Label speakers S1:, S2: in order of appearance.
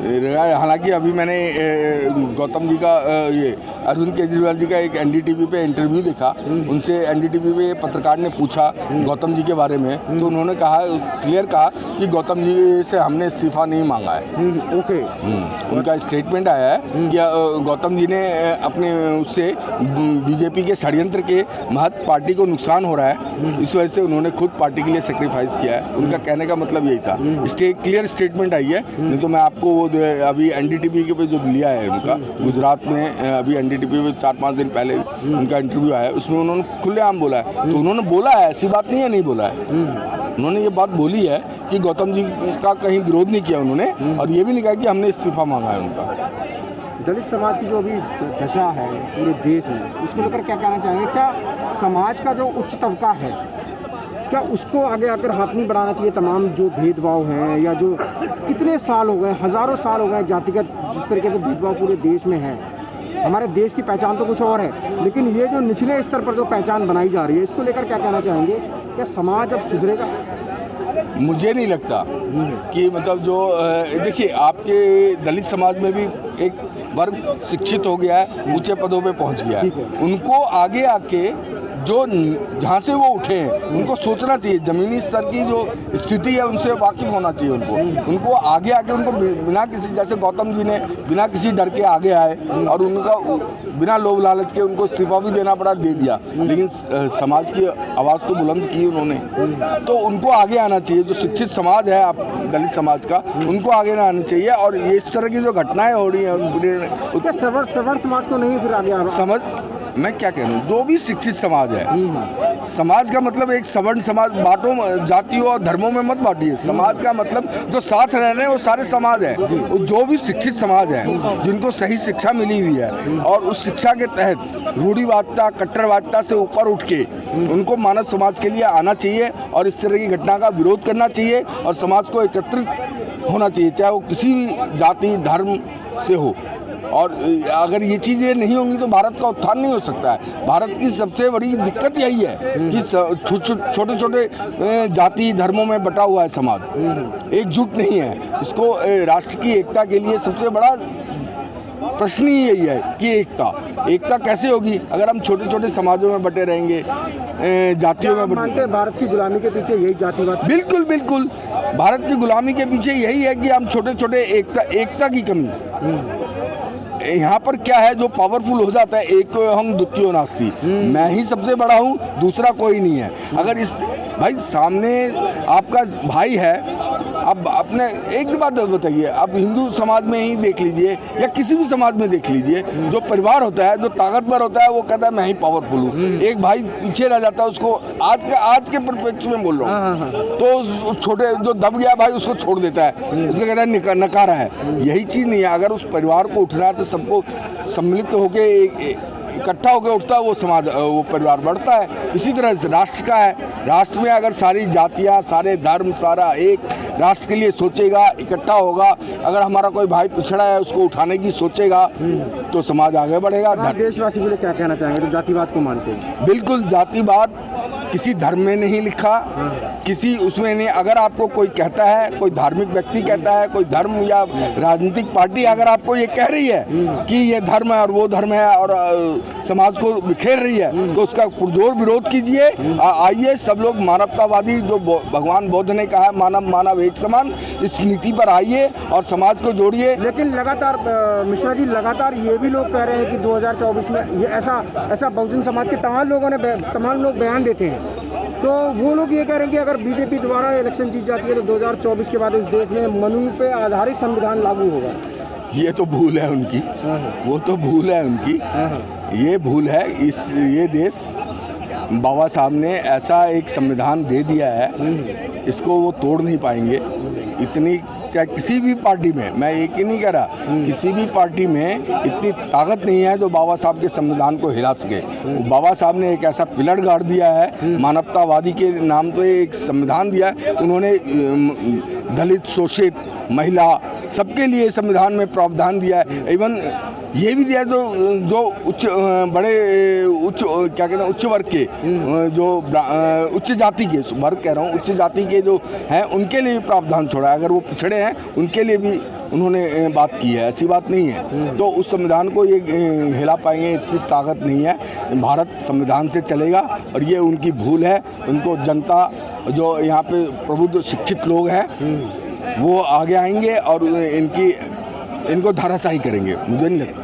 S1: हालांकि अभी मैंने गौतम जी का ये अरविंद केजरीवाल जी का एक एनडीटीवी पे इंटरव्यू देखा। उनसे एनडीटीवी पे पत्रकार ने पूछा गौतम जी के बारे में, तो उन्होंने कहा, क्लियर कहा कि गौतम जी से हमने इस्तीफा नहीं मांगा है।
S2: ओके।
S1: उनका स्टेटमेंट आया है कि गौतम जी ने अपने उससे बीजेपी के षड्यंत्र के महत्व पार्टी को नुकसान हो रहा है, इस वजह से उन्होंने खुद पार्टी के लिए सेक्रीफाइस किया है। उनका कहने का मतलब यही था। क्लियर स्टेटमेंट आई है, नहीं तो मैं आपको वो अभी एनडीटीवी के पे जो लिया है उनका गुजरात में, अभी एनडीटीवी में 4-5 दिन पहले उनका इंटरव्यू आया, उसमें उन्होंने खुलेआम बोला है। तो उन्होंने बोला है, ऐसी बात नहीं है नहीं बोला है, उन्होंने ये बात बोली है कि गौतम जी का कहीं विरोध नहीं किया उन्होंने, और ये भी नहीं कहा कि हमने इस्तीफा मांगा है उनका।
S2: दलित समाज की जो अभी दशा है पूरे देश में, उसको लेकर क्या कहना चाहेंगे? क्या समाज का जो उच्च तबका है, क्या उसको आगे आकर हाथ नहीं बढ़ाना चाहिए? तमाम जो भेदभाव हैं, या जो कितने साल हो गए, हज़ारों साल हो गए जातिगत जिस तरीके से भेदभाव पूरे देश में है। हमारे देश की पहचान तो कुछ और है, लेकिन ये जो निचले स्तर पर जो पहचान बनाई जा रही है, इसको लेकर क्या कहना चाहेंगे? क्या समाज अब सुधरेगा?
S1: मुझे नहीं लगता कि मतलब जो देखिए, आपके दलित समाज में भी एक वर्ग शिक्षित हो गया है, ऊंचे पदों पे पहुंच गया है। उनको आगे आके जो जहाँ से वो उठे हैं उनको सोचना चाहिए, ज़मीनी स्तर की जो स्थिति है उनसे वाकिफ़ होना चाहिए उनको आगे आके उनको बिना किसी, जैसे गौतम जी ने बिना किसी डर के आगे आए और उनका बिना लोभ लालच के उनको इस्तीफा भी देना पड़ा, दे दिया, लेकिन समाज की आवाज़ तो बुलंद की उन्होंने। तो उनको आगे आना चाहिए, जो शिक्षित समाज है आप दलित समाज का, उनको आगे ना आना चाहिए। और ये इस तरह की जो घटनाएँ हो रही हैं,
S2: सवर्ण समाज को नहीं फिर आगे
S1: समझ, मैं क्या कह रहा हूँ, जो भी शिक्षित समाज है, समाज का मतलब एक सवर्ण समाज, बांटो जातियों और धर्मों में मत बांटिए। समाज का मतलब जो साथ रह रहे हैं वो सारे समाज है। जो भी शिक्षित समाज है, जिनको सही शिक्षा मिली हुई है, और उस शिक्षा के तहत रूढ़िवादिता, कट्टरवादिता से ऊपर उठ के उनको मानव समाज के लिए आना चाहिए और इस तरह की घटना का विरोध करना चाहिए और समाज को एकत्रित होना चाहिए, चाहे वो किसी भी जाति धर्म से हो। और अगर ये चीज़ें नहीं होंगी तो भारत का उत्थान नहीं हो सकता है। भारत की सबसे बड़ी दिक्कत यही है कि छोटे छोटे जाति धर्मों में बटा हुआ है समाज, एकजुट नहीं है। इसको राष्ट्र की एकता के लिए सबसे बड़ा प्रश्न ही यही है कि एकता कैसे होगी अगर हम छोटे छोटे समाजों में बटे रहेंगे, जातियों में बटे।
S2: भारत की गुलामी के पीछे यही जातिवाद?
S1: बिल्कुल बिल्कुल, भारत की गुलामी के पीछे यही है कि हम छोटे छोटे एकता की कमी। यहाँ पर क्या है, जो पावरफुल हो जाता है, एक हम द्वितीयो नास्ति, मैं ही सबसे बड़ा हूँ, दूसरा कोई नहीं है। अगर इस भाई सामने आपका भाई है, अब अपने एक बात बताइए, अब हिंदू समाज में ही देख लीजिए या किसी भी समाज में देख लीजिए, जो परिवार होता है, जो ताकतवर होता है, वो कहता है मैं ही पावरफुल हूँ। एक भाई पीछे रह जाता है, उसको आज के परिप्रेक्ष्य में बोल रहा हूँ, तो छोटे जो दब गया भाई उसको छोड़ देता है, उसको कहता है नकारा है। यही चीज़ नहीं है। अगर उस परिवार को उठना है तो सबको सम्मिलित होकर इकट्ठा होकर उठता है, वो समाज, वो परिवार बढ़ता है। इसी तरह से राष्ट्र का है, राष्ट्र में अगर सारी जातियाँ, सारे धर्म, सारा एक राष्ट्र के लिए सोचेगा, इकट्ठा होगा, अगर हमारा कोई भाई पिछड़ा है उसको उठाने की सोचेगा, तो समाज आगे बढ़ेगा।
S2: देशवासी के लिए क्या कहना चाहेंगे तो जातिवाद को मानते हैं?
S1: बिल्कुल, जातिवाद किसी धर्म में नहीं लिखा, किसी उसमें नहीं। अगर आपको कोई कहता है, कोई धार्मिक व्यक्ति कहता है, कोई धर्म या राजनीतिक पार्टी अगर आपको ये कह रही है कि ये धर्म है और वो धर्म है और समाज को बिखेर रही है, तो उसका पुरजोर विरोध कीजिए। आइए सब लोग मानवतावादी, जो भगवान बुद्ध ने कहा है मानव मानव एक समान, इस नीति पर आइए और समाज को जोड़िए।
S2: लेकिन लगातार मिश्रा जी, लगातार ये भी लोग कह रहे हैं कि 2024 में ये ऐसा बहुजन समाज के तमाम लोग बयान देते हैं, तो वो लोग ये कह रहे हैं कि अगर बीजेपी दोबारा इलेक्शन जीत जाती है तो 2024 के बाद इस देश में मनु पे आधारित संविधान लागू होगा।
S1: ये तो भूल है उनकी, वो तो भूल है उनकी, ये भूल है। ये देश बाबा साहब ने ऐसा एक संविधान दे दिया है, इसको वो तोड़ नहीं पाएंगे। इतनी क्या किसी भी पार्टी में, मैं एक ही नहीं कह रहा, किसी भी पार्टी में इतनी ताकत नहीं है जो बाबा साहब के संविधान को हिला सके। बाबा साहब ने एक ऐसा पिलर गाड़ दिया है, मानवतावादी के नाम पे एक संविधान दिया है उन्होंने, दलित, शोषित, महिला, सबके लिए संविधान में प्रावधान दिया है। इवन ये भी दिया जो उच्च क्या कहते हैं, उच्च वर्ग के, जो उच्च जाति के वर्ग कह रहा हूँ, उच्च जाति के जो हैं उनके लिए प्रावधान छोड़ा है। अगर वो पिछड़े हैं उनके लिए भी उन्होंने बात की है, ऐसी बात नहीं है। तो उस संविधान को ये हिला पाएंगे, इतनी ताकत नहीं है। भारत संविधान से चलेगा और ये उनकी भूल है। उनको जनता, जो यहाँ पे प्रबुद्ध शिक्षित लोग हैं, वो आगे आएंगे और इनको धराशायी करेंगे, मुझे नहीं लगता।